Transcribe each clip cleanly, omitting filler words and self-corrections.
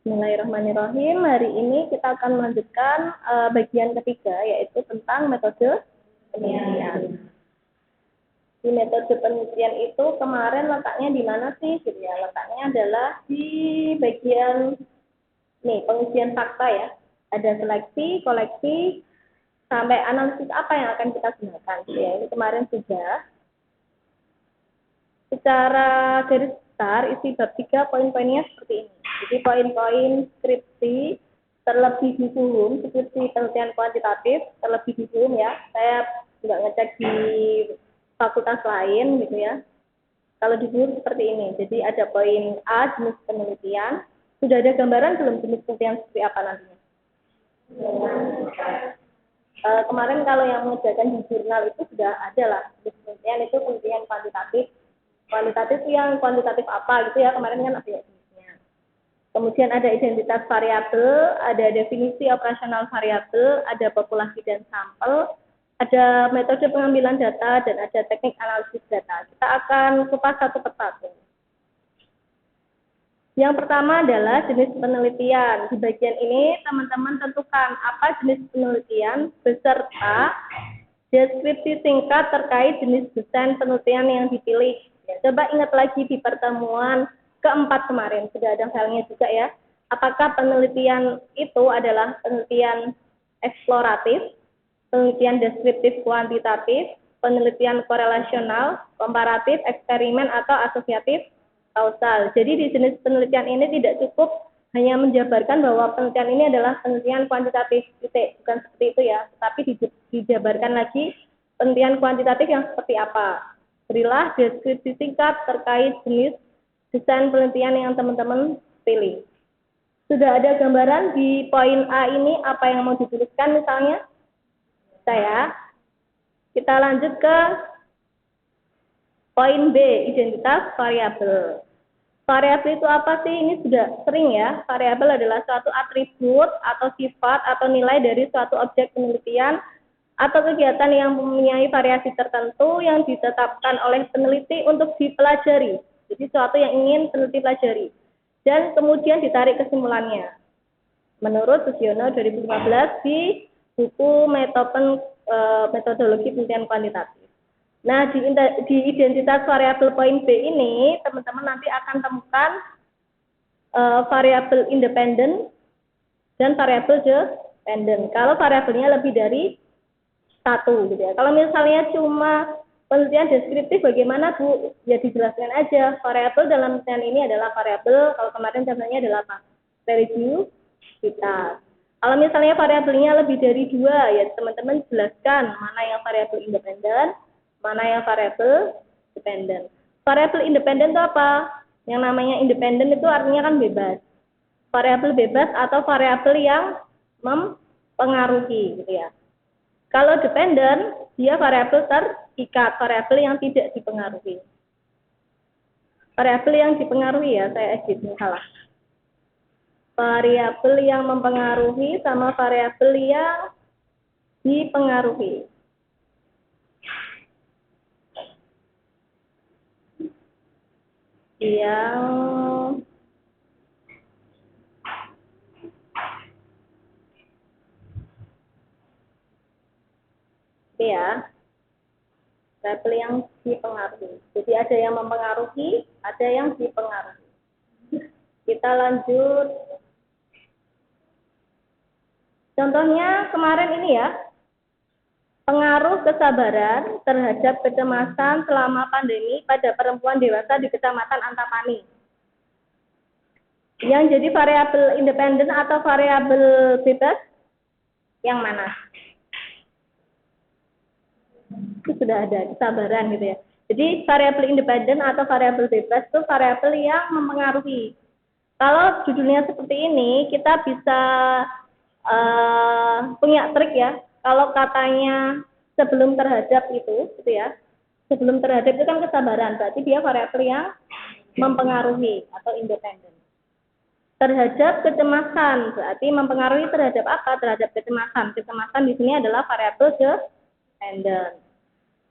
Bismillahirrahmanirrahim. Hari ini kita akan melanjutkan bagian ketiga, yaitu tentang metode penelitian. Di metode penelitian itu kemarin letaknya di mana sih? Gitu ya. Letaknya adalah di bagian pengujian fakta ya. Ada seleksi, koleksi, sampai analisis apa yang akan kita gunakan. Ya, ini kemarin sudah. Secara garis besar, isi bab 3 poin-poinnya seperti ini. Jadi poin-poin skripsi terlebih dahulu, skripsi penelitian kuantitatif terlebih dahulu ya. Saya nggak ngecek di fakultas lain gitu ya. Kalau di buku seperti ini. Jadi ada poin A, jenis penelitian. Sudah ada gambaran belum jenis penelitian seperti apa nantinya? Kemarin kalau yang mengerjakan di jurnal itu sudah ada lah. Jenis penelitian itu penelitian kuantitatif. Kuantitatif yang kuantitatif apa gitu ya, kemarin kan ada jenisnya. Kemudian ada identitas variabel, ada definisi operasional variabel, ada populasi dan sampel, ada metode pengambilan data, dan ada teknik analisis data. Kita akan kupas satu persatu. Yang pertama adalah jenis penelitian. Di bagian ini teman-teman tentukan apa jenis penelitian beserta deskripsi singkat terkait jenis desain penelitian yang dipilih. Ya, coba ingat lagi di pertemuan keempat kemarin, sudah ada filenya juga ya. Apakah penelitian itu adalah penelitian eksploratif, penelitian deskriptif kuantitatif, penelitian korelasional, komparatif, eksperimen, atau asosiatif kausal. Jadi di jenis penelitian ini tidak cukup hanya menjabarkan bahwa penelitian ini adalah penelitian kuantitatif, bukan seperti itu ya, tapi dijabarkan lagi penelitian kuantitatif yang seperti apa. Berilah deskripsi singkat terkait jenis desain penelitian yang teman-teman pilih. Sudah ada gambaran di poin A ini apa yang mau dituliskan misalnya? Kita lanjut ke poin B, identitas variabel. Variabel itu apa sih? Ini sudah sering ya. Variabel adalah suatu atribut atau sifat atau nilai dari suatu objek penelitian atau kegiatan yang mempunyai variasi tertentu yang ditetapkan oleh peneliti untuk dipelajari. Jadi suatu yang ingin peneliti pelajari. Dan kemudian ditarik kesimpulannya. Menurut Susiono 2015 di buku metodologi penelitian kuantitatif. Nah, di identitas variabel poin B ini, teman-teman nanti akan temukan variabel independen dan variabel dependen. Kalau variabelnya lebih dari satu gitu ya. Kalau misalnya cuma penelitian deskriptif bagaimana Bu? Ya dijelaskan aja. Variabel dalam penelitian ini adalah variabel, kalau kemarin contohnya adalah apa? Religiusitas. Kalau misalnya variabelnya lebih dari 2, ya teman-teman jelaskan mana yang variabel independen, mana yang variabel dependen. Variabel independen itu apa? Yang namanya independen itu artinya kan bebas. Variabel bebas atau variabel yang mempengaruhi gitu ya. Kalau dependen, dia variabel terikat, variabel yang tidak dipengaruhi. Variabel yang dipengaruhi ya, saya edit salah. Variabel yang mempengaruhi sama variabel yang dipengaruhi. Yang ya, variabel yang dipengaruhi. Jadi ada yang mempengaruhi, ada yang dipengaruhi. Kita lanjut. Contohnya kemarin ini ya, pengaruh kesabaran terhadap kecemasan selama pandemi pada perempuan dewasa di Kecamatan Antapani. Yang jadi variabel independen atau variabel bebas, yang mana? Itu sudah ada kesabaran gitu ya. Jadi variabel independen atau variabel bebas itu variabel yang mempengaruhi. Kalau judulnya seperti ini, kita bisa punya trik ya. Kalau katanya sebelum terhadap itu, gitu ya. Sebelum terhadap itu kan kesabaran, berarti dia variabel yang mempengaruhi atau independen. Terhadap kecemasan, berarti mempengaruhi terhadap apa? Terhadap kecemasan. Kecemasan di sini adalah variabel dependen.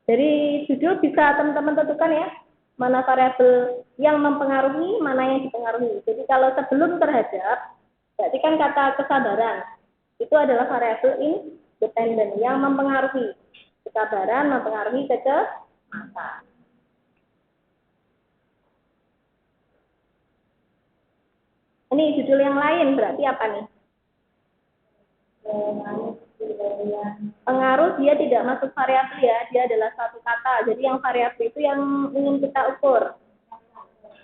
Dari judul bisa teman-teman tentukan ya, mana variabel yang mempengaruhi, mana yang dipengaruhi. Jadi kalau sebelum terhadap, Berarti kan kata kesabaran itu adalah variabel independen yang mempengaruhi. Kesabaran mempengaruhi kecemasan. Ini judul yang lain berarti apa nih? Pengaruh dia tidak masuk variabel ya, dia adalah satu kata. Jadi yang variabel itu yang ingin kita ukur.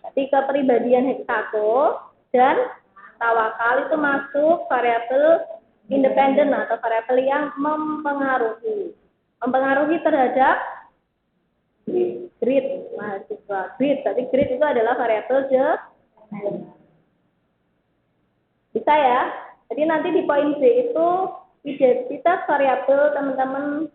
Jadi kepribadian heksago dan tawakal itu masuk variabel independen atau variabel yang mempengaruhi. Mempengaruhi terhadap grade mahasiswa. Tapi grade itu adalah variabel bisa ya. Jadi nanti di poin B itu identitas variabel teman-teman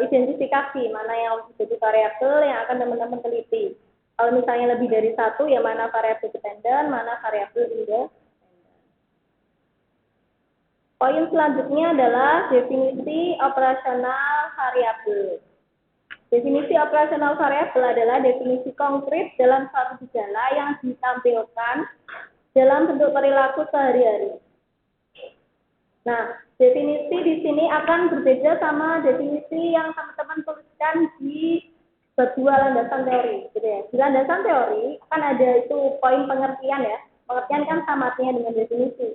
identifikasi mana yang menjadi variabel yang akan teman-teman teliti. Kalau misalnya lebih dari satu, ya mana variabel dependen, mana variabel independen. Poin selanjutnya adalah definisi operasional variabel. Definisi operasional variabel adalah definisi konkret dalam suatu gejala yang ditampilkan dalam bentuk perilaku sehari-hari. Nah, definisi di sini akan berbeda sama definisi yang teman-teman tuliskan di bab 2 landasan teori, gitu ya. Di landasan teori kan ada itu poin pengertian ya. Pengertian kan sama artinya dengan definisi.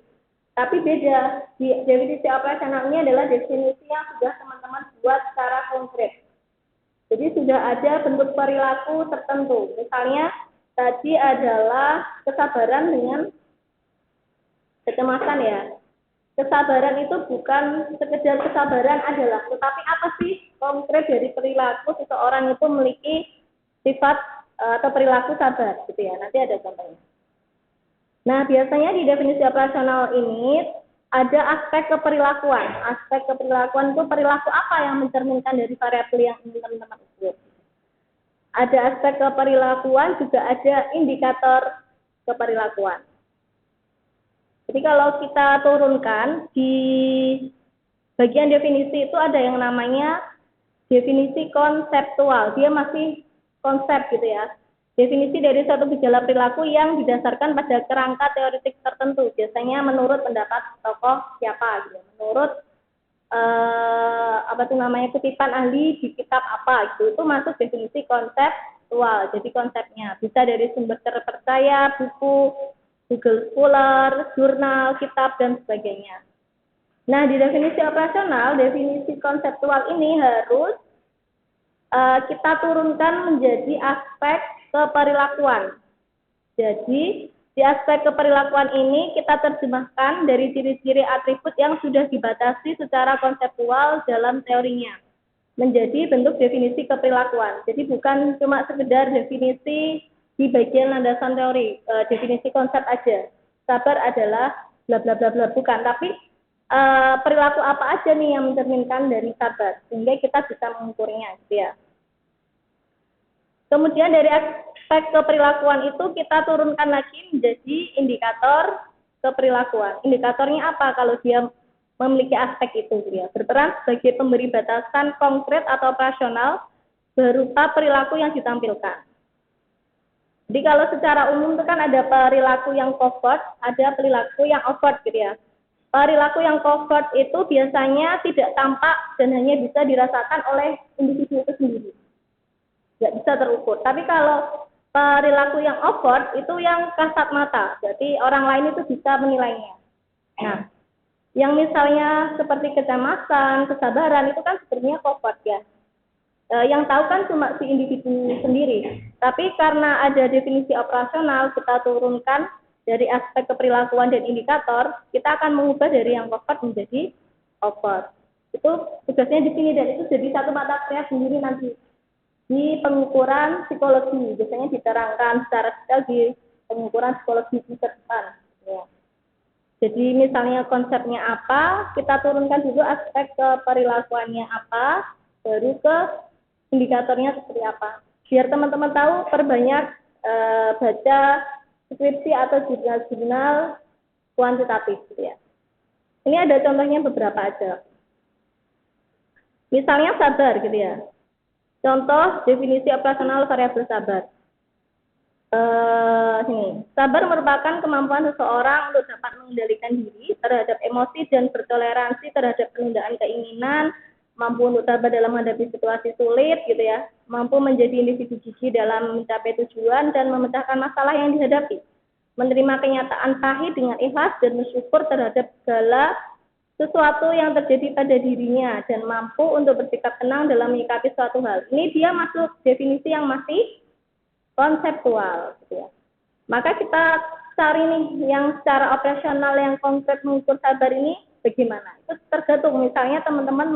Tapi beda, di definisi operasional ini adalah definisi yang sudah teman-teman buat secara konkret. Jadi sudah ada bentuk perilaku tertentu. Misalnya tadi adalah kesabaran dengan kecemasan ya. Kesabaran itu bukan sekedar kesabaran adalah, tetapi apa sih konkret dari perilaku seseorang itu memiliki sifat atau perilaku sabar, gitu ya. Nanti ada contohnya. Nah, biasanya di definisi operasional ini ada aspek keperilakuan. Aspek keperilakuan itu perilaku apa yang mencerminkan dari variabel yang ingin teman-teman ukur. Ada aspek keperilakuan, juga ada indikator keperilakuan. Jadi kalau kita turunkan di bagian definisi itu ada yang namanya definisi konseptual. Dia masih konsep gitu ya. Definisi dari suatu gejala perilaku yang didasarkan pada kerangka teoritik tertentu. Biasanya menurut pendapat tokoh siapa gitu. Menurut kutipan ahli di kitab apa gitu. Itu masuk definisi konseptual. Jadi konsepnya bisa dari sumber terpercaya, buku, Google Scholar, jurnal, kitab, dan sebagainya. Nah, di definisi operasional, definisi konseptual ini harus kita turunkan menjadi aspek keperilakuan. Jadi, di aspek keperilakuan ini kita terjemahkan dari ciri-ciri atribut yang sudah dibatasi secara konseptual dalam teorinya menjadi bentuk definisi keperilakuan. Jadi bukan cuma sekedar definisi di bagian landasan teori, definisi konsep aja. Sabar adalah bla bla bla bla, bukan, tapi perilaku apa aja nih yang mencerminkan dari sabar sehingga kita bisa mengukurnya gitu ya. Kemudian dari aspek keperilakuan itu kita turunkan lagi menjadi indikator keperilakuan. Indikatornya apa kalau dia memiliki aspek itu gitu ya. Berperan sebagai pemberi batasan konkret atau operasional berupa perilaku yang ditampilkan. Jadi kalau secara umum itu kan ada perilaku yang covert, ada perilaku yang overt gitu ya. Perilaku yang covert itu biasanya tidak tampak dan hanya bisa dirasakan oleh individu itu sendiri. Nggak bisa terukur. Tapi kalau perilaku yang overt itu yang kasat mata, jadi orang lain itu bisa menilainya. Nah, yang misalnya seperti kecemasan, kesabaran itu kan sebenarnya covert ya. Yang tahu kan cuma si individu sendiri. Tapi karena ada definisi operasional, kita turunkan dari aspek keperilakuan dan indikator, kita akan mengubah dari yang covert menjadi overt. Itu tugasnya di sini dan itu jadi satu mata kuliah sendiri nanti di pengukuran psikologi. Biasanya diterangkan secara detail di pengukuran psikologi di depan. Ya. Jadi misalnya konsepnya apa, kita turunkan dulu aspek keperilakuannya apa, baru ke indikatornya seperti apa. Biar teman-teman tahu, perbanyak baca skripsi atau jurnal-jurnal kuantitatif gitu ya. Ini ada contohnya beberapa aja. Misalnya sabar gitu ya. Contoh definisi operasional variabel sabar. Sabar merupakan kemampuan seseorang untuk dapat mengendalikan diri terhadap emosi dan bertoleransi terhadap penundaan keinginan, mampu untuk sabar dalam menghadapi situasi sulit, gitu ya, mampu menjadi individu gigih dalam mencapai tujuan dan memecahkan masalah yang dihadapi, menerima kenyataan pahit dengan ikhlas dan bersyukur terhadap segala sesuatu yang terjadi pada dirinya dan mampu untuk bersikap tenang dalam menyikapi suatu hal. Ini dia masuk definisi yang masih konseptual, gitu ya. Maka kita cari nih yang secara operasional yang konkret mengukur sabar ini bagaimana. Itu tergantung, misalnya teman-teman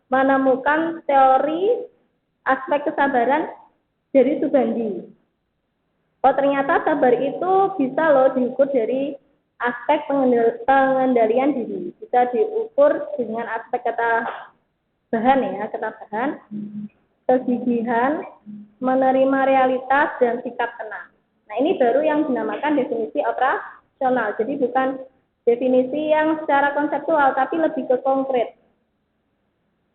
menemukan teori aspek kesabaran dari Subandi. Oh ternyata sabar itu bisa loh diukur dari aspek pengendalian diri. Bisa diukur dengan aspek kata bahan ya, kata bahan, kegigihan, menerima realitas, dan sikap tenang. Nah ini baru yang dinamakan definisi operasional. Jadi bukan definisi yang secara konseptual, tapi lebih ke konkret.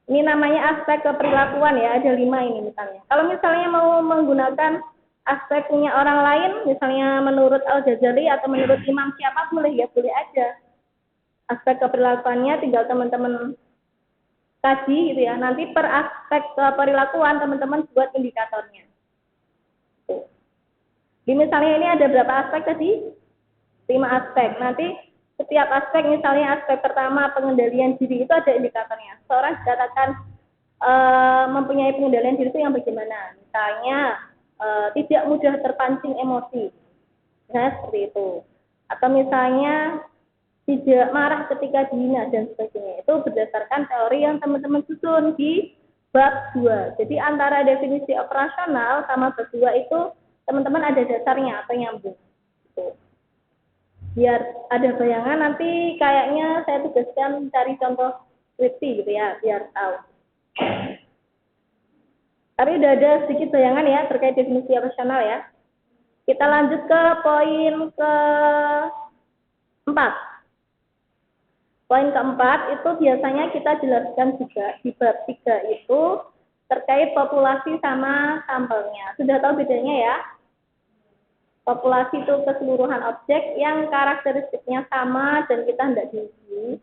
Ini namanya aspek keperilakuan ya, ada 5 ini misalnya. Kalau misalnya mau menggunakan aspeknya orang lain, misalnya menurut Al-Ghazali atau menurut imam siapa boleh ya, boleh aja. Aspek keperilakuannya tinggal teman-teman kaji gitu ya. Nanti per aspek keperilakuan teman-teman buat indikatornya. Di misalnya ini ada berapa aspek tadi? 5 aspek. Nanti setiap aspek, misalnya aspek pertama pengendalian diri itu ada indikatornya. Seorang dikatakan mempunyai pengendalian diri itu yang bagaimana? Misalnya tidak mudah terpancing emosi. Nah, seperti itu. Atau misalnya tidak marah ketika dihina dan sebagainya. Itu berdasarkan teori yang teman-teman susun di bab 2. Jadi antara definisi operasional sama bab 2 itu teman-teman ada dasarnya atau nyambung. Gitu. Biar ada bayangan, nanti kayaknya saya tugaskan cari contoh skripsi gitu ya, biar tahu. Tapi udah ada sedikit bayangan ya terkait definisi operasional ya. Kita lanjut ke poin keempat. Poin keempat itu biasanya kita jelaskan juga di bab 3 itu terkait populasi sama sampelnya. Sudah tahu bedanya ya? Populasi itu keseluruhan objek yang karakteristiknya sama dan kita hendak diuji.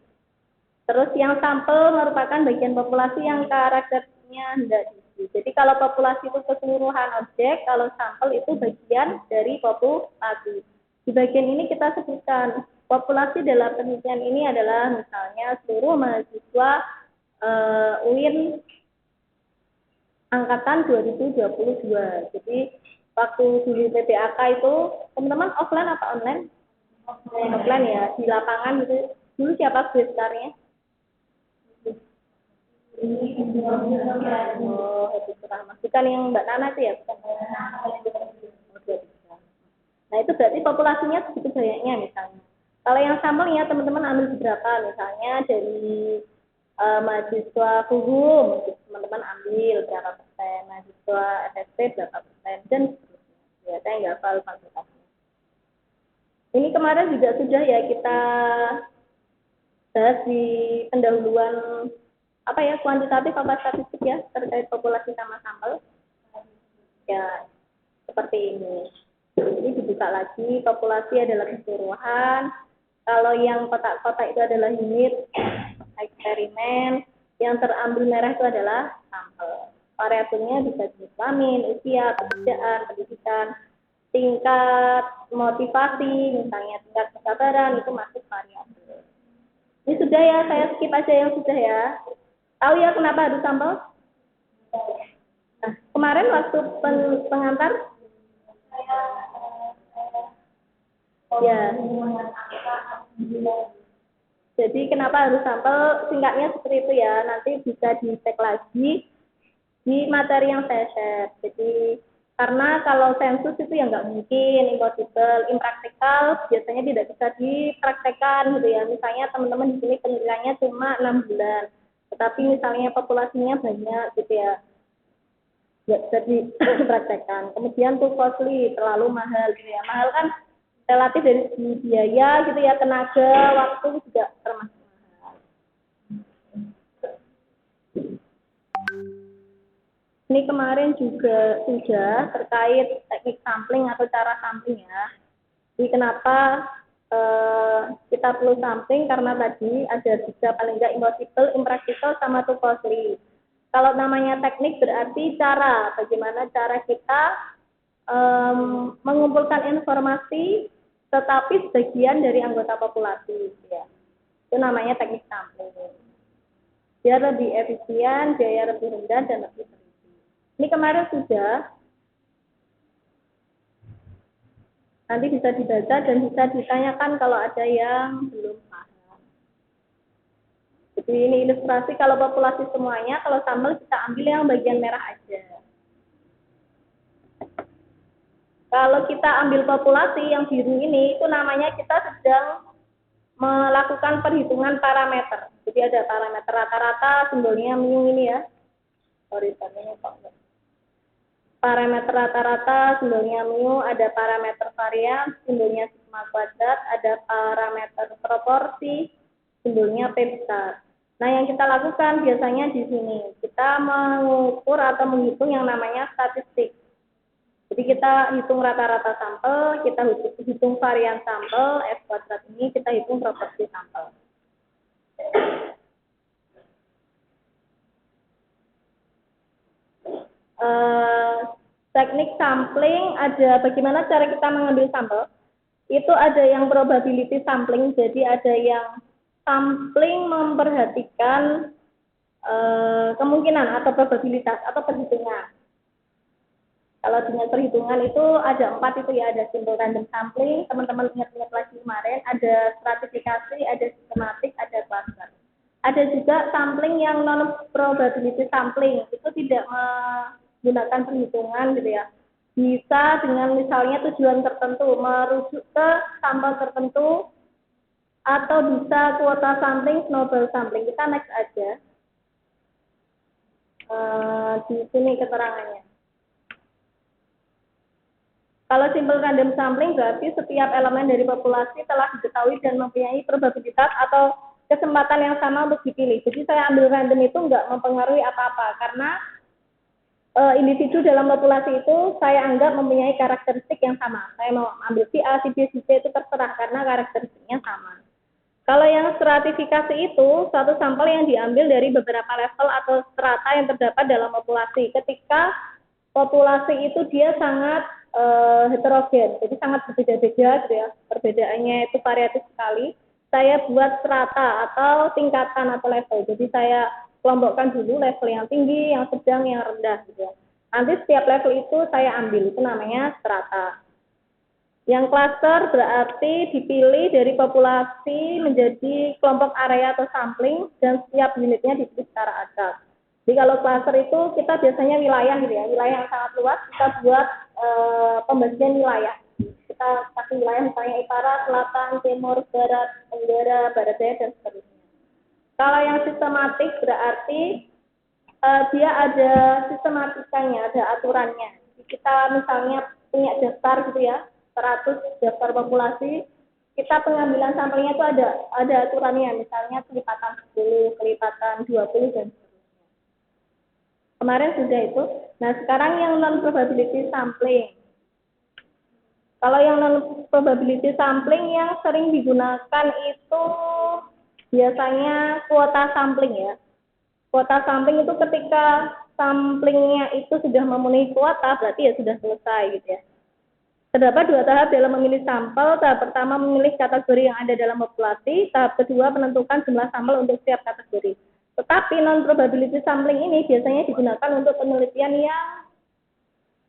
Terus yang sampel merupakan bagian populasi yang karakteristiknya hendak diuji. Jadi kalau populasi itu keseluruhan objek, kalau sampel itu bagian dari populasi. Di bagian ini kita sebutkan populasi dalam penelitian ini adalah misalnya seluruh mahasiswa UIN angkatan 2022. Jadi waktu dulu PPAK itu teman-teman offline apa online? Offline ya, di lapangan gitu. Dulu siapa gestarnya? Oh, itu Rahmat. Bukan yang Mbak Nana itu ya? Nah itu berarti populasinya segitu banyaknya misalnya. Kalau yang sampelnya teman-teman ambil beberapa, misalnya dari mahasiswa hukum, teman-teman ambil berapa persen, mahasiswa FSP berapa persen, dan seterusnya. Ya, saya nggak hafal kuantitasnya. Ini kemarin juga sudah ya kita bahas di pendahuluan apa ya, kuantitatif apa statistik ya terkait populasi sama sampel. Ya, seperti ini. Ini dibuka lagi, populasi adalah keseluruhan. Kalau yang kotak-kotak itu adalah unit eksperimen, yang terambil merah itu adalah sampel. Variabelnya bisa jenis kelamin, usia, pekerjaan, pendidikan, tingkat motivasi, misalnya tingkat kesabaran, itu masuk variabel. Ini sudah ya, saya skip aja yang sudah ya. Tahu ya kenapa harus sampel? Nah, kemarin waktu pengantar ya. Jadi kenapa harus sampel? Singkatnya seperti itu ya. Nanti bisa dicek lagi di materi yang saya share. Jadi karena kalau sensus itu ya nggak mungkin, impossible, impraktikal, biasanya tidak bisa dipraktekkan gitu ya. Misalnya teman-teman di sini penilaiannya cuma 6 bulan, tetapi misalnya populasinya banyak gitu ya, nggak bisa dipraktekkan. Kemudian tuh costly, terlalu mahal gitu ya. Mahal kan relatif dari segi biaya gitu ya, tenaga, waktu juga termasuk mahal. Ini kemarin juga sudah terkait teknik sampling atau cara sampling ya. Jadi kenapa kita perlu sampling, karena tadi ada tiga paling nggak impossible, impractical, sama too costly. Kalau namanya teknik berarti cara, bagaimana cara kita mengumpulkan informasi tetapi sebagian dari anggota populasi ya. Itu namanya teknik sampling. Biar lebih efisien, biaya lebih rendah dan lebih teliti. Ini kemarin sudah, nanti bisa dibaca dan bisa ditanyakan kalau ada yang belum paham. Jadi ini ilustrasi kalau populasi semuanya, kalau sampel kita ambil yang bagian merah aja. Kalau kita ambil populasi yang biru ini, itu namanya kita sedang melakukan perhitungan parameter. Jadi ada parameter rata-rata, simbolnya mu ini ya. Sorry, tadinya kok. Parameter rata-rata, simbolnya mu, ada parameter varian, simbolnya sigma kuadrat, ada parameter proporsi, simbolnya p besar. Nah, yang kita lakukan biasanya di sini, kita mengukur atau menghitung yang namanya statistik. Jadi kita hitung rata-rata sampel, kita hitung varian sampel, F kuadrat ini, kita hitung proporsi sampel. Teknik sampling ada bagaimana cara kita mengambil sampel. Itu ada yang probability sampling, jadi ada yang sampling memperhatikan kemungkinan atau probabilitas atau perhitungan. Kalau dengan perhitungan itu ada 4 itu ya, ada simple random sampling, teman-teman ingat-ingat lagi kemarin, ada stratifikasi, ada sistematik, ada cluster. Ada juga sampling yang non probability sampling, itu tidak menggunakan perhitungan gitu ya. Bisa dengan misalnya tujuan tertentu, merujuk ke sampel tertentu, atau bisa kuota sampling, snowball sampling. Kita next aja. Di sini keterangannya. Kalau simple random sampling berarti setiap elemen dari populasi telah diketahui dan mempunyai probabilitas atau kesempatan yang sama untuk dipilih. Jadi saya ambil random itu nggak mempengaruhi apa-apa, karena individu dalam populasi itu saya anggap mempunyai karakteristik yang sama. Saya mau ambil si A, si B, si C itu terserah karena karakteristiknya sama. Kalau yang stratifikasi itu suatu sampel yang diambil dari beberapa level atau strata yang terdapat dalam populasi. Ketika populasi itu dia sangat heterogen, jadi sangat berbeda-beda gitu ya, perbedaannya itu variatif sekali. Saya buat strata atau tingkatan atau level, jadi saya kelompokkan dulu level yang tinggi, yang sedang, yang rendah gitu ya. Nanti setiap level itu saya ambil, itu namanya strata. Yang cluster berarti dipilih dari populasi menjadi kelompok area atau sampling dan setiap unitnya dipilih secara acak. Jadi kalau cluster itu kita biasanya wilayah gitu ya, wilayah yang sangat luas, kita buat pembagian wilayah. Kita kasih wilayah misalnya utara, selatan, timur, barat, tenggara, barat daya, dan seterusnya. Kalau yang sistematik berarti dia ada sistematikanya, ada aturannya. Jadi kita misalnya punya daftar gitu ya, 100 daftar populasi, kita pengambilan sampelnya itu ada aturannya, misalnya kelipatan 10, kelipatan 20, dan kemarin sudah itu. Nah, sekarang yang non probability sampling. Kalau yang non probability sampling yang sering digunakan itu biasanya kuota sampling ya. Kuota sampling itu ketika samplingnya itu sudah memenuhi kuota, berarti ya sudah selesai gitu ya. Terdapat 2 tahap dalam memilih sampel. Tahap pertama memilih kategori yang ada dalam populasi. Tahap kedua menentukan jumlah sampel untuk setiap kategori. Tetapi non-probability sampling ini biasanya digunakan untuk penelitian yang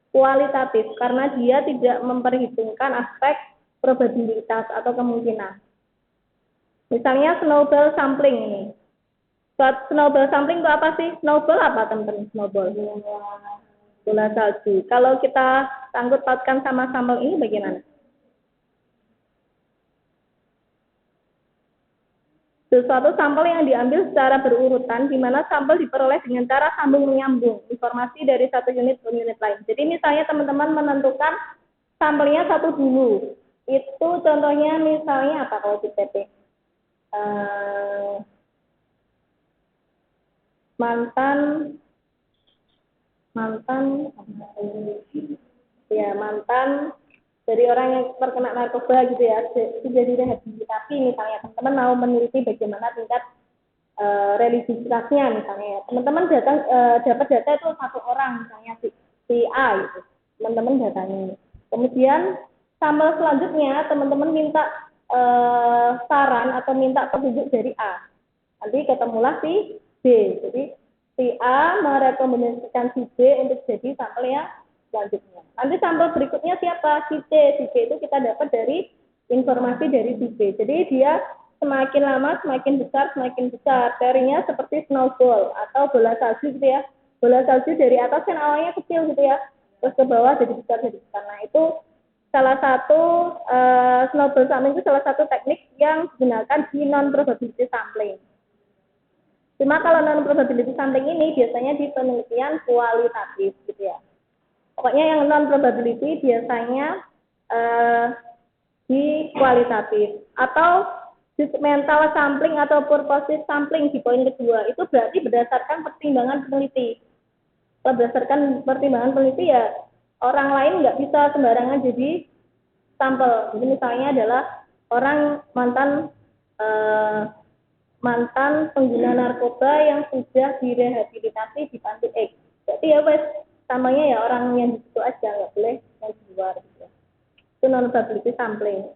kualitatif karena dia tidak memperhitungkan aspek probabilitas atau kemungkinan. Misalnya snowball sampling ini. Snowball sampling itu apa sih? Snowball apa teman-teman? Snowball. Bola salju. Kalau kita sangkut pautkan sama sampel ini bagaimana? Suatu sampel yang diambil secara berurutan, di mana sampel diperoleh dengan cara sambung menyambung informasi dari satu unit ke unit lain. Jadi misalnya teman-teman menentukan sampelnya satu dulu. Itu contohnya misalnya apa kalau di PT? Mantan mantan ya mantan dari orang yang terkena narkoba gitu ya, jadi rehabilitasi misalnya teman-teman mau meneliti bagaimana tingkat religiusitasnya misalnya ya. Teman-teman datang dapat data itu satu orang misalnya si A gitu, teman-teman datangi. Kemudian sampel selanjutnya teman-teman minta saran atau minta petunjuk dari A. Nanti ketemulah si B. Jadi si A merekomendasikan si B untuk jadi sampel yang selanjutnya. Nanti sampel berikutnya siapa? Si C. Si C itu kita dapat dari informasi dari si B. Jadi dia semakin lama semakin besar, semakin besar. Teorinya seperti snowball atau bola salju gitu ya. Bola salju dari atas kan awalnya kecil gitu ya. Terus ke bawah jadi besar, jadi besar. Nah itu salah satu snowball sampling itu salah satu teknik yang digunakan di non probability sampling. Cuma kalau non probability sampling ini biasanya di penelitian kualitatif gitu ya. Pokoknya yang non probability biasanya di kualitatif atau judgmental sampling atau purposive sampling di poin kedua itu berarti berdasarkan pertimbangan peneliti. Kalau berdasarkan pertimbangan peneliti ya orang lain nggak bisa sembarangan jadi sampel. Jadi misalnya adalah orang mantan pengguna narkoba yang sudah direhabilitasi di panti X. Jadi ya wes samanya ya orang yang di situ aja, nggak boleh yang di luar. Gitu. Itu non probability sampling.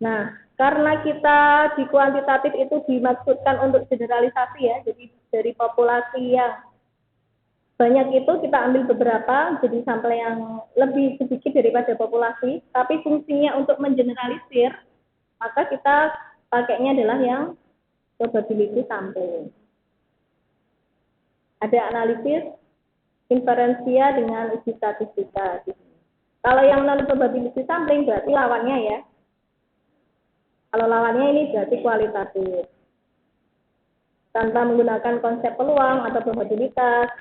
Nah, karena kita di kuantitatif itu dimaksudkan untuk generalisasi ya, jadi dari populasi yang banyak itu kita ambil beberapa, jadi sampel yang lebih sedikit daripada populasi, tapi fungsinya untuk mengeneralisir, maka kita pakainya adalah yang probability sampling. Ada analisis inferensia dengan uji statistika. Kalau yang non probability sampling berarti lawannya ya. Kalau lawannya ini berarti kualitatif. Tanpa menggunakan konsep peluang atau probabilitas,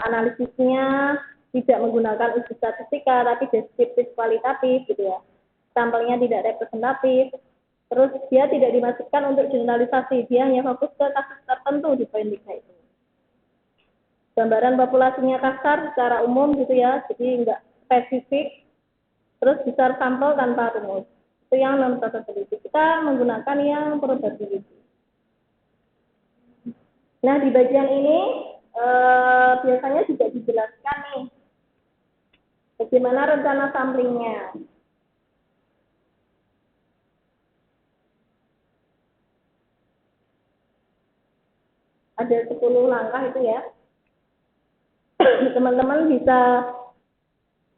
analisisnya tidak menggunakan uji statistika tapi deskriptif kualitatif gitu ya. Sampelnya tidak representatif. Terus dia tidak dimasukkan untuk generalisasi, dia hanya fokus ke kasus tertentu di poin 3 itu. Gambaran populasinya kasar secara umum gitu ya, jadi enggak spesifik. Terus besar sampel tanpa rumus. Itu yang non probability. Kita menggunakan yang probability. Nah di bagian ini biasanya juga dijelaskan nih bagaimana rencana samplingnya. Ada 10 langkah itu ya. Teman-teman bisa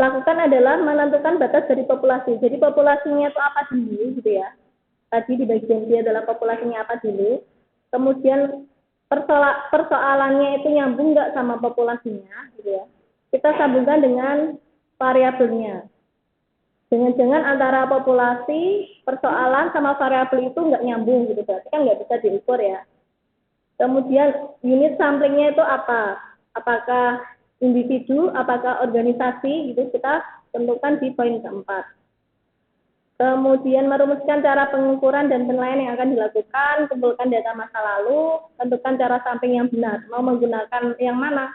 lakukan adalah menentukan batas dari populasi. Jadi populasinya itu apa dulu gitu ya. Tadi di bagian dia adalah populasinya apa dulu. Kemudian persoalannya itu nyambung nggak sama populasinya gitu ya. Kita sambungkan dengan variabelnya. Jangan-jangan antara populasi, persoalan sama variabel itu nggak nyambung gitu. Berarti kan nggak bisa diukur ya. Kemudian unit samplingnya itu apa? Apakah individu, apakah organisasi, gitu kita tentukan di poin keempat. Kemudian merumuskan cara pengukuran dan penilaian yang akan dilakukan, kumpulkan data masa lalu, tentukan cara sampling yang benar. Mau menggunakan yang mana?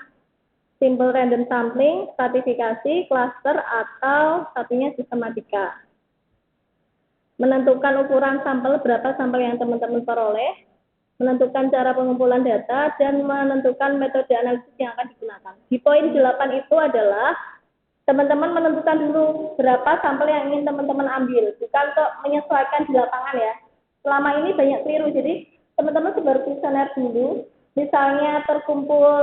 Simple random sampling, stratifikasi, cluster, atau satunya sistematika. Menentukan ukuran sampel, berapa sampel yang teman-teman peroleh, menentukan cara pengumpulan data, dan menentukan metode analisis yang akan digunakan. Di poin 8 itu adalah teman-teman menentukan dulu berapa sampel yang ingin teman-teman ambil, bukan kok menyesuaikan di lapangan ya. Selama ini banyak keliru, jadi teman-teman sebar kuesioner dulu, misalnya terkumpul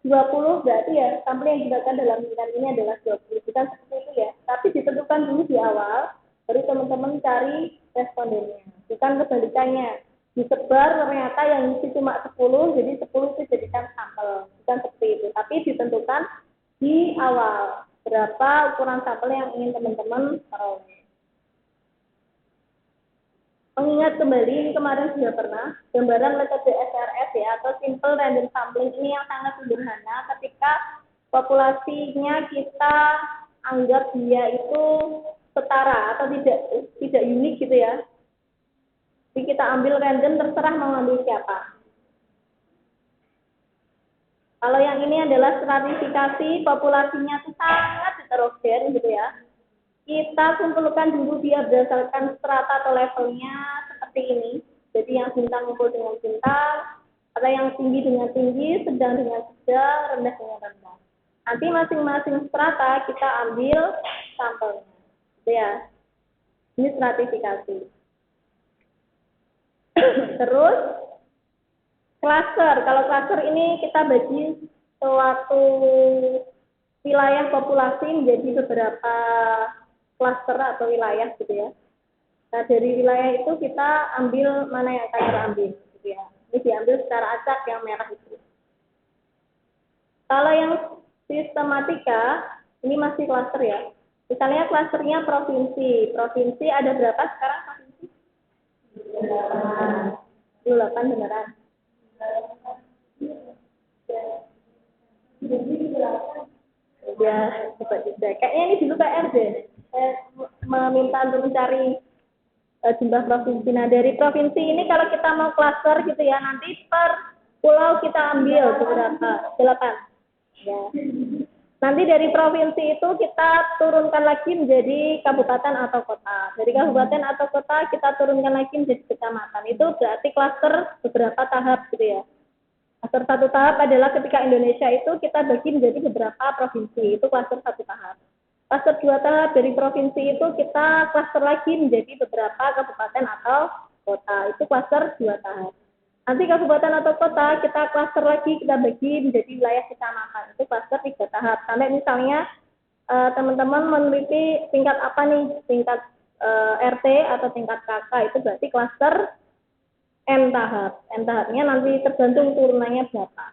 20, berarti ya sampel yang digunakan dalam bidang ini adalah 20, bukan seperti itu ya. Tapi ditentukan dulu di awal, baru teman-teman cari respondennya, bukan kebalikannya. Disebar ternyata yang isi cuma 10, jadi 10 itu jadikan sampel, bukan seperti itu. Tapi ditentukan di awal berapa ukuran sampel yang ingin teman-teman peroleh. Mengingat kembali, ini kemarin sudah pernah, gambaran metode SRS ya, atau Simple Random Sampling ini yang sangat sederhana ketika populasinya kita anggap dia itu setara atau tidak unik gitu ya. Jadi kita ambil random, terserah mau ambil siapa. Kalau yang ini adalah stratifikasi, populasinya itu sangat heterogen gitu ya. Kita kumpulkan dulu dia berdasarkan strata atau levelnya seperti ini. Jadi yang bintang kumpul dengan bintang, atau yang tinggi dengan tinggi, sedang dengan sedang, rendah dengan rendah. Nanti masing-masing strata kita ambil sampelnya. Gitu ya. Ini stratifikasi. Terus cluster. Kalau cluster ini kita bagi suatu wilayah populasi menjadi beberapa cluster atau wilayah gitu ya. Nah, dari wilayah itu kita ambil mana yang akan terambil gitu ya. Ini diambil secara acak yang merah itu. Kalau yang sistematika, ini masih cluster ya. Misalnya clusternya provinsi. Provinsi ada berapa sekarang provinsi? 28 beneran. Ya, coba dicek. Kayaknya ini dulu PR deh. Saya meminta untuk mencari jumlah provinsi. Nah, dari provinsi ini kalau kita mau cluster gitu ya, nanti per pulau kita ambil beberapa, 8. Ya. Nanti dari provinsi itu kita turunkan lagi menjadi kabupaten atau kota. Dari kabupaten atau kota kita turunkan lagi menjadi kecamatan. Itu berarti cluster beberapa tahap gitu ya. Cluster satu tahap adalah ketika Indonesia itu kita bagi menjadi beberapa provinsi. Itu cluster satu tahap. Cluster dua tahap dari provinsi itu kita cluster lagi menjadi beberapa kabupaten atau kota. Itu cluster dua tahap. Nanti kabupaten atau kota kita cluster lagi, kita bagi menjadi wilayah kecamatan. Itu cluster 3 tahap. Sampai misalnya teman-teman meneliti tingkat apa nih? Tingkat RT atau tingkat KK, itu berarti cluster N tahap. N tahapnya nanti tergantung turunannya berapa.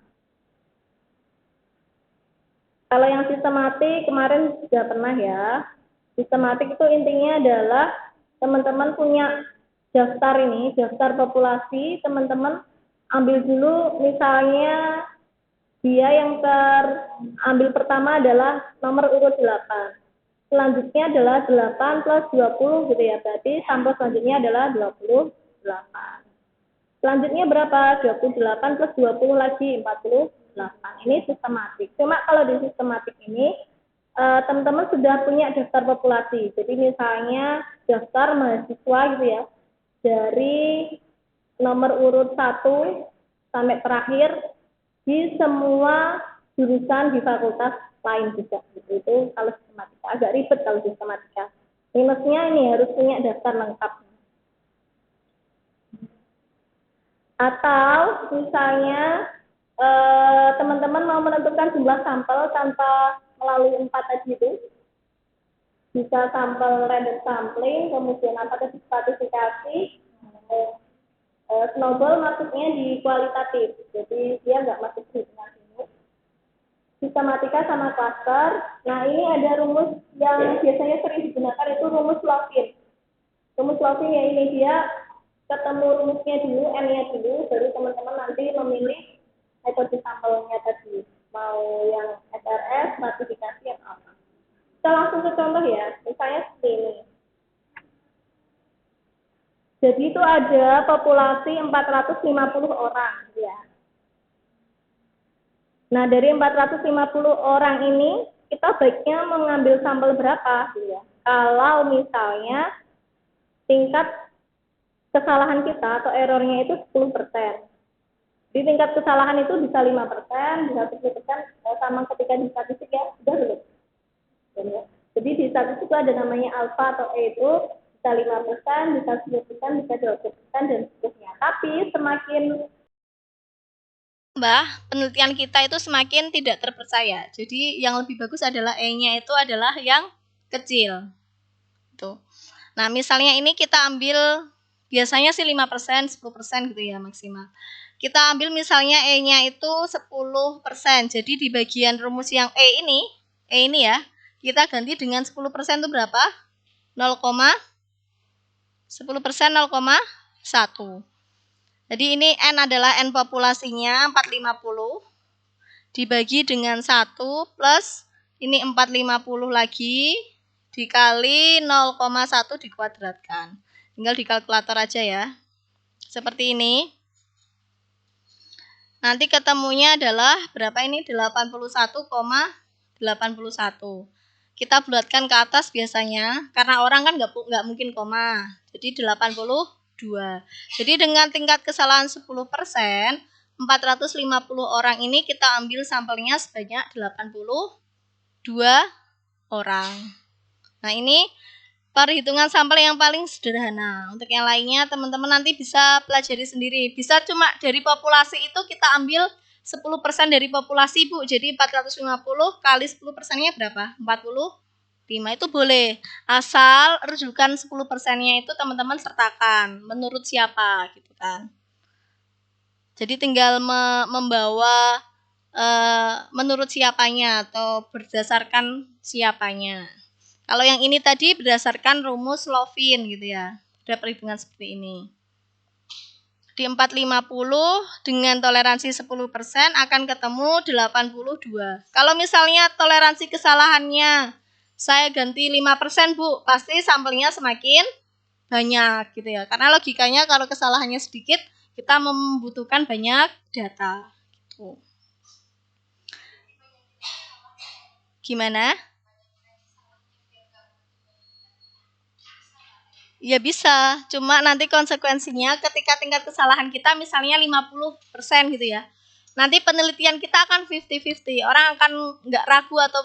Kalau yang sistematik kemarin sudah pernah ya. Sistematik itu intinya adalah teman-teman punya daftar ini, daftar populasi, teman-teman ambil dulu misalnya dia yang terambil pertama adalah nomor urut 8. Selanjutnya adalah 8 plus 20 gitu ya, berarti sampel selanjutnya adalah 28. Selanjutnya berapa? 28 plus 20 lagi 48. Ini sistematik. Cuma kalau di sistematik ini teman-teman sudah punya daftar populasi. Jadi misalnya daftar mahasiswa gitu ya. Dari nomor urut 1 sampai terakhir di semua jurusan di fakultas lain juga. Gitu. Itu kalau sistematika. Agak ribet kalau sistematika. Minusnya ini harus punya daftar lengkap. Atau misalnya teman-teman mau menentukan jumlah sampel tanpa melalui 4 tadi itu, bisa sampel random sampling, kemudian apa tadi stratifikasi, snowball masuknya di kualitatif, jadi dia nggak masuk di hitungan ini. Sistematika sama cluster. Nah ini ada rumus yang biasanya sering digunakan itu rumus Lovin. Rumus Lovin ya ini dia ketemu rumusnya dulu, N-nya dulu, baru teman-teman nanti memilih metode sampelnya tadi. Mau yang SRS, stratifikasi, atau apa. Kita langsung ke contoh ya, misalnya seperti ini. Jadi itu ada populasi 450 orang. Ya. Nah dari 450 orang ini, kita baiknya mengambil sampel berapa? Ya. Kalau misalnya tingkat kesalahan kita atau errornya itu 10%. Di tingkat kesalahan itu bisa 5%, bisa 10%, sama ketika di statistik ya, sudah belum. Jadi di statistik itu ada namanya alfa atau E itu bisa 5%, bisa 10%, bisa 20%, dan seterusnya. Tapi semakin penelitian kita itu semakin tidak terpercaya. Jadi yang lebih bagus adalah E-nya itu adalah yang kecil. Tuh. Nah, misalnya ini kita ambil biasanya sih 5%, 10% gitu ya maksimal. Kita ambil misalnya E-nya itu 10%. Jadi di bagian rumus yang E ini ya, kita ganti dengan 10% itu berapa? 10% 0,1. Jadi ini N adalah N populasinya 450 dibagi dengan 1 plus ini 450 lagi dikali 0,1 dikuadratkan. Tinggal di kalkulator aja ya. Seperti ini. nanti ketemunya adalah berapa ini? 81,81. Kita bulatkan ke atas biasanya, karena orang kan nggak mungkin koma. Jadi 82. Jadi dengan tingkat kesalahan 10%, 450 orang ini kita ambil sampelnya sebanyak 82 orang. Nah, ini perhitungan sampel yang paling sederhana. Untuk yang lainnya teman-teman nanti bisa pelajari sendiri. Bisa cuma dari populasi itu kita ambil 10% dari populasi, Bu. Jadi 450 kali 10%-nya berapa? 45. Itu boleh. Asal rujukan 10%-nya itu teman-teman sertakan. Menurut siapa gitu kan. Jadi tinggal membawa menurut siapanya atau berdasarkan siapanya. Kalau yang ini tadi berdasarkan rumus Lovin gitu ya. Ada perhitungan seperti ini. Di 450 dengan toleransi 10% akan ketemu 82. Kalau misalnya toleransi kesalahannya saya ganti 5%, Bu, pasti sampelnya semakin banyak gitu ya. Karena logikanya kalau kesalahannya sedikit, kita membutuhkan banyak data. Gitu. Gimana? Ya bisa, cuma nanti konsekuensinya ketika tingkat kesalahan kita misalnya 50% gitu ya. Nanti penelitian kita akan 50-50. Orang akan nggak ragu atau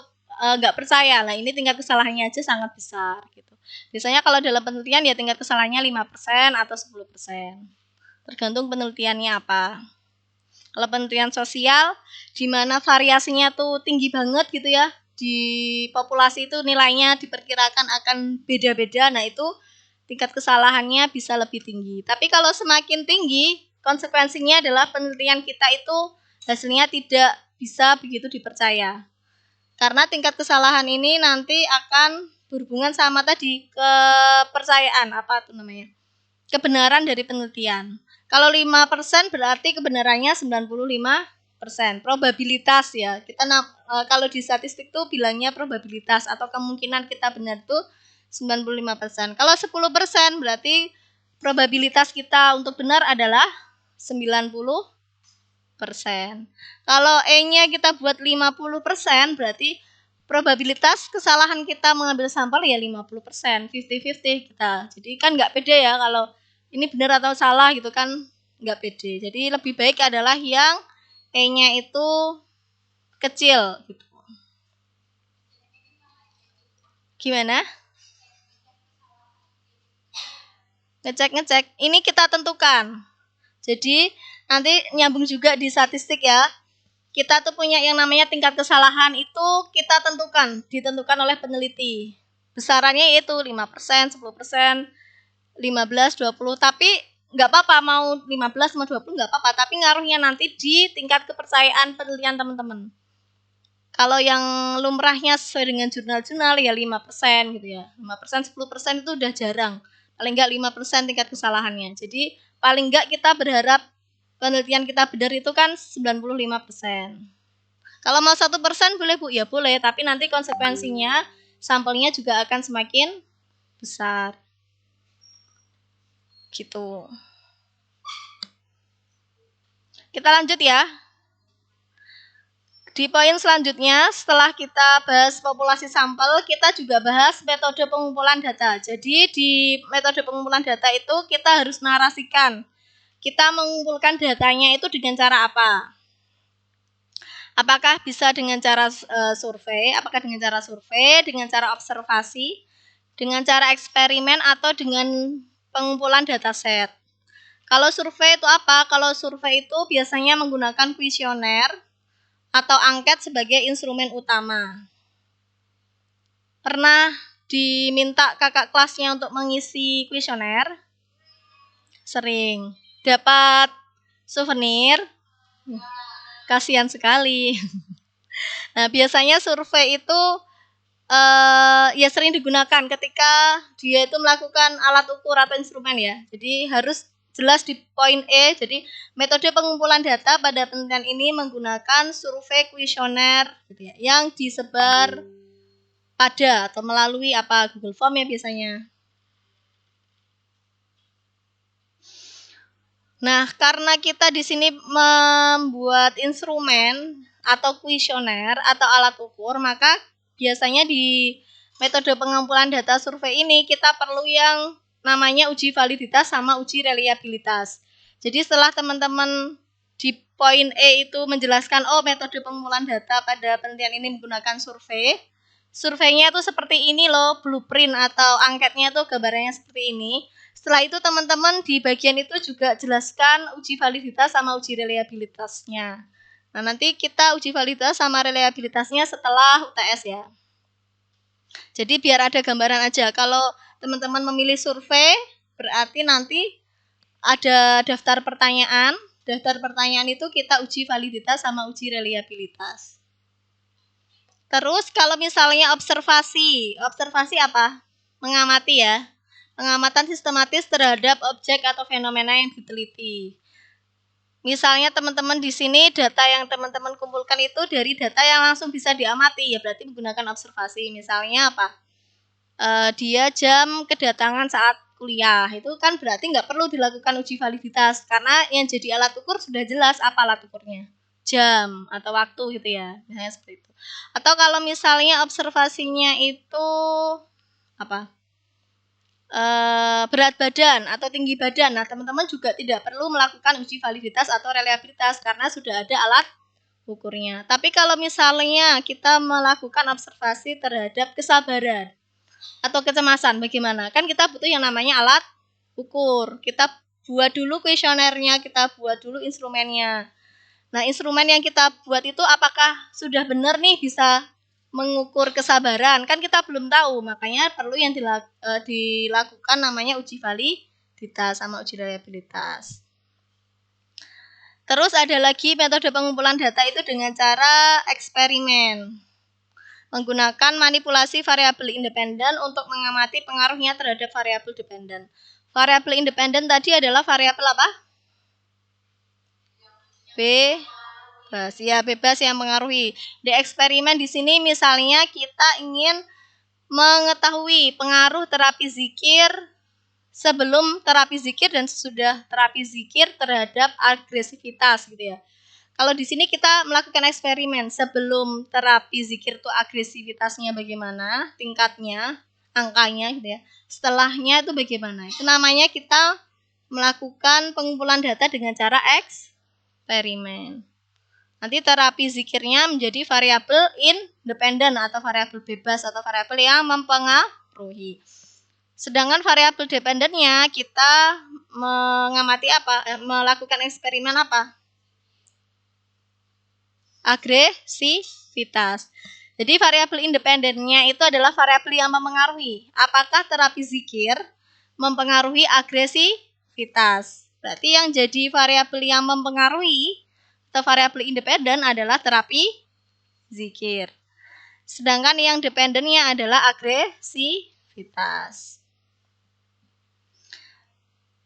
nggak percaya. Lah ini tingkat kesalahannya aja sangat besar gitu. Biasanya kalau dalam penelitian ya tingkat kesalahannya 5% atau 10%. Tergantung penelitiannya apa. Kalau penelitian sosial, di mana variasinya tuh tinggi banget gitu ya, di populasi itu nilainya diperkirakan akan beda-beda, nah itu tingkat kesalahannya bisa lebih tinggi. Tapi kalau semakin tinggi, konsekuensinya adalah penelitian kita itu hasilnya tidak bisa begitu dipercaya. Karena tingkat kesalahan ini nanti akan berhubungan sama tadi kepercayaan, apa itu namanya? Kebenaran dari penelitian. Kalau 5% berarti kebenarannya 95%. Probabilitas ya. Kita kalau di statistik tuh bilangnya probabilitas atau kemungkinan kita benar tuh 95%. Kalau 10% berarti probabilitas kita untuk benar adalah 90%. Kalau E-nya kita buat 50% berarti probabilitas kesalahan kita mengambil sampel ya 50%, 50-50 kita. Jadi kan nggak pede ya kalau ini benar atau salah gitu kan, nggak pede. Jadi lebih baik adalah yang E-nya itu kecil gitu. Gimana? Ngecek. Ini kita tentukan. Jadi nanti nyambung juga di statistik ya. Kita tuh punya yang namanya tingkat kesalahan itu kita ditentukan oleh peneliti. Besarannya yaitu 5%, 10%, 15, 20, tapi nggak apa-apa mau 15 mau 20 nggak apa-apa, tapi ngaruhnya nanti di tingkat kepercayaan penelitian teman-teman. Kalau yang lumrahnya sesuai dengan jurnal-jurnal ya 5% gitu ya. 5%, 10% itu udah jarang. Paling nggak 5% tingkat kesalahannya. Jadi paling nggak kita berharap penelitian kita benar itu kan 95%. Kalau mau 1% boleh Bu, ya boleh, tapi nanti konsekuensinya sampelnya juga akan semakin besar. Gitu. Kita lanjut ya. Di poin selanjutnya, setelah kita bahas populasi sampel, kita juga bahas metode pengumpulan data. Jadi di metode pengumpulan data itu kita harus narasikan. Kita mengumpulkan datanya itu dengan cara apa? Apakah bisa dengan cara survei, dengan cara observasi, dengan cara eksperimen, atau dengan pengumpulan dataset. Kalau survei itu apa? Kalau survei itu biasanya menggunakan kuesioner atau angket sebagai instrumen utama. Pernah diminta kakak kelasnya untuk mengisi kuesioner? Sering. Dapat souvenir? Kasihan sekali. Nah, biasanya survei itu ya sering digunakan ketika dia itu melakukan alat ukur atau instrumen ya. Jadi harus jelas di poin E. Jadi metode pengumpulan data pada penelitian ini menggunakan survei kuesioner gitu ya, yang disebar pada atau melalui apa Google Form ya biasanya. Nah, karena kita di sini membuat instrumen atau kuesioner atau alat ukur, maka biasanya di metode pengumpulan data survei ini kita perlu yang namanya uji validitas sama uji reliabilitas. Jadi setelah teman-teman di poin E itu menjelaskan, oh metode pengumpulan data pada penelitian ini menggunakan survei. Surveinya itu seperti ini loh, blueprint atau angketnya tuh gambarannya seperti ini. Setelah itu teman-teman di bagian itu juga jelaskan uji validitas sama uji reliabilitasnya. Nah, nanti kita uji validitas sama reliabilitasnya setelah UTS ya. Jadi biar ada gambaran aja. Kalau teman-teman memilih survei, berarti nanti ada daftar pertanyaan. Daftar pertanyaan itu kita uji validitas sama uji reliabilitas. Terus kalau misalnya observasi apa? Mengamati ya. Pengamatan sistematis terhadap objek atau fenomena yang diteliti. Misalnya teman-teman di sini data yang teman-teman kumpulkan itu dari data yang langsung bisa diamati, ya berarti menggunakan observasi. Misalnya apa? Dia jam kedatangan saat kuliah, itu kan berarti nggak perlu dilakukan uji validitas karena yang jadi alat ukur sudah jelas apa alat ukurnya, jam atau waktu gitu ya, misalnya seperti itu. Atau kalau misalnya observasinya itu apa? Berat badan atau tinggi badan. Nah, teman-teman juga tidak perlu melakukan uji validitas atau reliabilitas karena sudah ada alat ukurnya. Tapi kalau misalnya kita melakukan observasi terhadap kesabaran atau kecemasan, bagaimana? Kan kita butuh yang namanya alat ukur. Kita buat dulu kuesionernya, kita buat dulu instrumennya. Nah, instrumen yang kita buat itu apakah sudah benar nih bisa mengukur kesabaran, kan kita belum tahu, makanya perlu yang dilakukan namanya uji validitas sama uji reliabilitas. Terus ada lagi metode pengumpulan data itu dengan cara eksperimen, menggunakan manipulasi variabel independen untuk mengamati pengaruhnya terhadap variabel dependen. Variabel independen tadi adalah variabel apa? Bebas, ya bebas yang mengaruhi. Di eksperimen di sini misalnya kita ingin mengetahui pengaruh terapi zikir sebelum terapi zikir dan sesudah terapi zikir terhadap agresivitas gitu ya. Kalau di sini kita melakukan eksperimen sebelum terapi zikir itu agresivitasnya bagaimana, tingkatnya, angkanya gitu ya. Setelahnya itu bagaimana? Itu namanya kita melakukan pengumpulan data dengan cara eksperimen. Nanti terapi zikirnya menjadi variabel independen atau variabel bebas atau variabel yang mempengaruhi. Sedangkan variabel dependennya kita mengamati apa? Melakukan eksperimen apa? Agresivitas. Jadi variabel independennya itu adalah variabel yang mempengaruhi. Apakah terapi zikir mempengaruhi agresivitas? Berarti yang jadi variabel yang mempengaruhi atau variabel independen adalah terapi zikir. Sedangkan yang dependennya adalah agresivitas.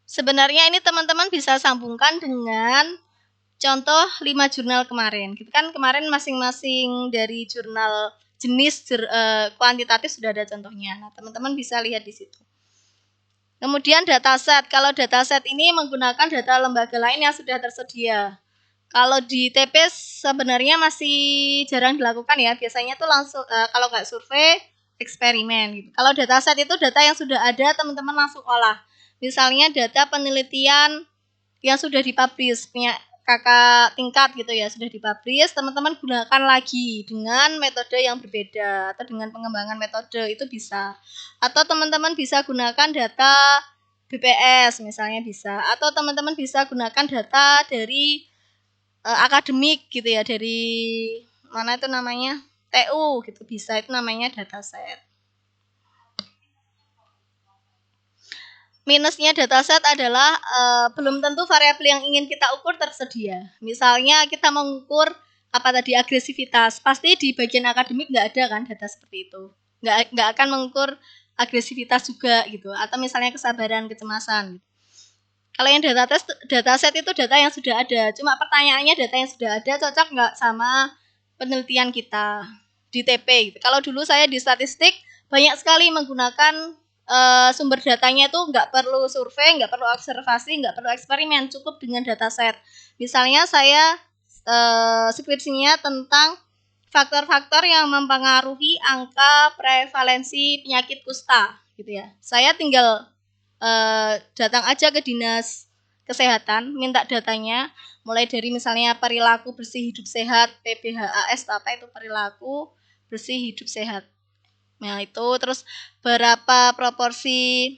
Sebenarnya ini teman-teman bisa sambungkan dengan contoh 5 jurnal kemarin. Kita kan kemarin masing-masing dari jurnal jenis kuantitatif sudah ada contohnya. Nah, teman-teman bisa lihat di situ. Kemudian dataset. Kalau dataset ini menggunakan data lembaga lain yang sudah tersedia. Kalau di TP sebenarnya masih jarang dilakukan ya. Biasanya tuh langsung kalau nggak survei, eksperimen gitu. Kalau dataset itu data yang sudah ada, teman-teman langsung olah. Misalnya data penelitian yang sudah dipublish, punya kakak tingkat gitu ya, sudah dipublish, teman-teman gunakan lagi dengan metode yang berbeda atau dengan pengembangan metode itu bisa. Atau teman-teman bisa gunakan data BPS misalnya bisa. Atau teman-teman bisa gunakan data dari akademik gitu ya, dari mana itu namanya TU gitu bisa, itu namanya dataset. Minusnya dataset adalah belum tentu variabel yang ingin kita ukur tersedia. Misalnya kita mengukur apa tadi agresivitas, pasti di bagian akademik nggak ada kan data seperti itu, nggak akan mengukur agresivitas juga gitu, atau misalnya kesabaran, kecemasan. Kalau yang dataset itu data yang sudah ada. Cuma pertanyaannya data yang sudah ada cocok nggak sama penelitian kita di TP. Gitu. Kalau dulu saya di statistik banyak sekali menggunakan sumber datanya itu nggak perlu survei, nggak perlu observasi, nggak perlu eksperimen, cukup dengan dataset. Misalnya saya skripsinya tentang faktor-faktor yang mempengaruhi angka prevalensi penyakit kusta, gitu ya. Saya tinggal datang aja ke dinas kesehatan, minta datanya, mulai dari misalnya perilaku bersih hidup sehat, PBHAS, apa itu perilaku bersih hidup sehat. Nah itu terus berapa proporsi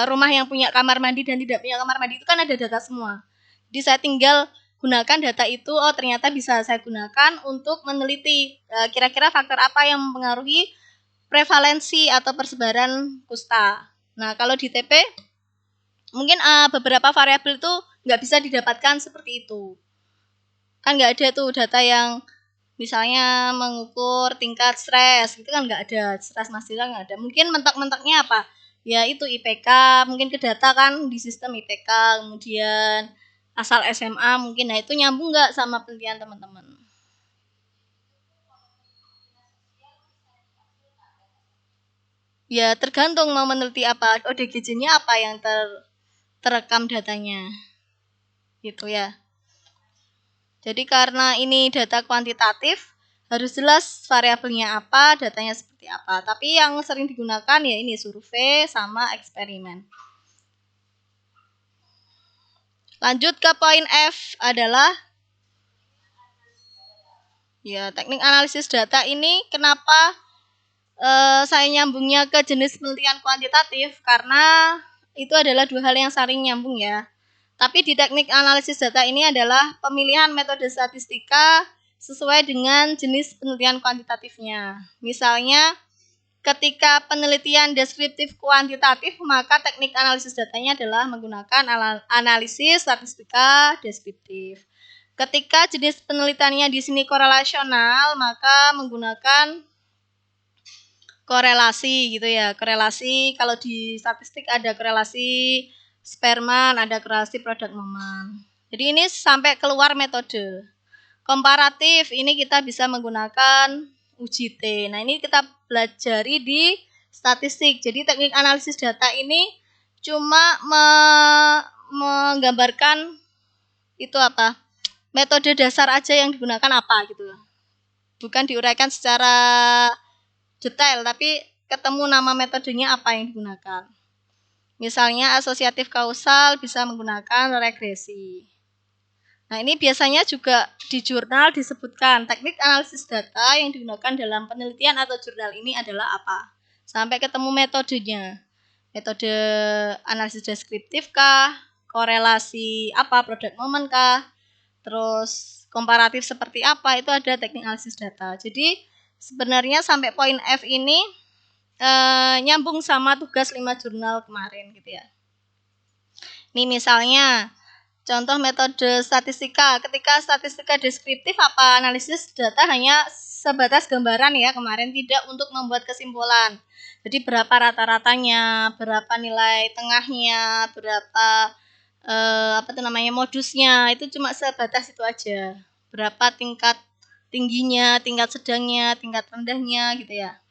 rumah yang punya kamar mandi dan tidak punya kamar mandi, itu kan ada data semua. Jadi saya tinggal gunakan data itu, oh ternyata bisa saya gunakan untuk meneliti kira-kira faktor apa yang mempengaruhi prevalensi atau persebaran kusta. Nah kalau di TP mungkin beberapa variabel itu nggak bisa didapatkan seperti itu. Kan nggak ada tuh data yang misalnya mengukur tingkat stres, itu kan nggak ada. Stres mahasiswa nggak ada. Mungkin mentok-mentoknya apa? Ya itu IPK, mungkin ke data kan di sistem IPK, kemudian asal SMA mungkin. Nah itu nyambung nggak sama penelitian teman-teman? Ya tergantung mau meneliti apa. ODGJ-nya apa yang terekam datanya. Gitu ya. Jadi karena ini data kuantitatif, harus jelas variabelnya apa, datanya seperti apa. Tapi yang sering digunakan ya ini survei sama eksperimen. Lanjut ke poin F adalah ya teknik analisis data ini kenapa saya nyambungnya ke jenis penelitian kuantitatif, karena itu adalah dua hal yang saling nyambung ya. Tapi di teknik analisis data ini adalah pemilihan metode statistika sesuai dengan jenis penelitian kuantitatifnya. Misalnya, ketika penelitian deskriptif kuantitatif, maka teknik analisis datanya adalah menggunakan analisis statistika deskriptif. Ketika jenis penelitiannya di sini korelasional, maka menggunakan korelasi gitu ya. Korelasi kalau di statistik ada korelasi Spearman, ada korelasi product moment. Jadi ini sampai keluar metode. Komparatif ini kita bisa menggunakan uji T. Nah, ini kita pelajari di statistik. Jadi teknik analisis data ini cuma menggambarkan itu apa? Metode dasar aja yang digunakan apa gitu. Bukan diuraikan secara detail, tapi ketemu nama metodenya apa yang digunakan. Misalnya asosiatif kausal bisa menggunakan regresi. Nah ini biasanya juga di jurnal disebutkan teknik analisis data yang digunakan dalam penelitian atau jurnal ini adalah apa. Sampai ketemu metodenya. Metode analisis deskriptif kah, korelasi apa, product moment kah, terus komparatif seperti apa, itu ada teknik analisis data. Jadi sebenarnya sampai poin F ini nyambung sama tugas 5 jurnal kemarin gitu ya. Ini misalnya contoh metode statistika. Ketika statistika deskriptif apa analisis data hanya sebatas gambaran ya kemarin, tidak untuk membuat kesimpulan. Jadi berapa rata-ratanya, berapa nilai tengahnya, berapa modusnya, itu cuma sebatas itu aja. Berapa tingkat tingginya, tingkat sedangnya, tingkat rendahnya gitu ya.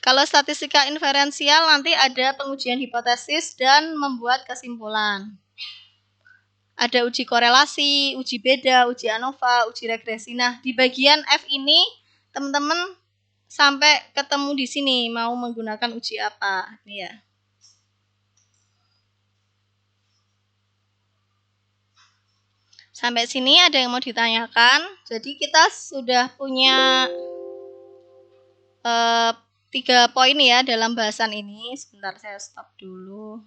Kalau statistika inferensial nanti ada pengujian hipotesis dan membuat kesimpulan. Ada uji korelasi, uji beda, uji ANOVA, uji regresi. Nah, di bagian F ini teman-teman sampai ketemu di sini mau menggunakan uji apa, nih ya. Sampai sini ada yang mau ditanyakan. Jadi kita sudah punya 3 poin ya dalam bahasan ini. Sebentar saya stop dulu.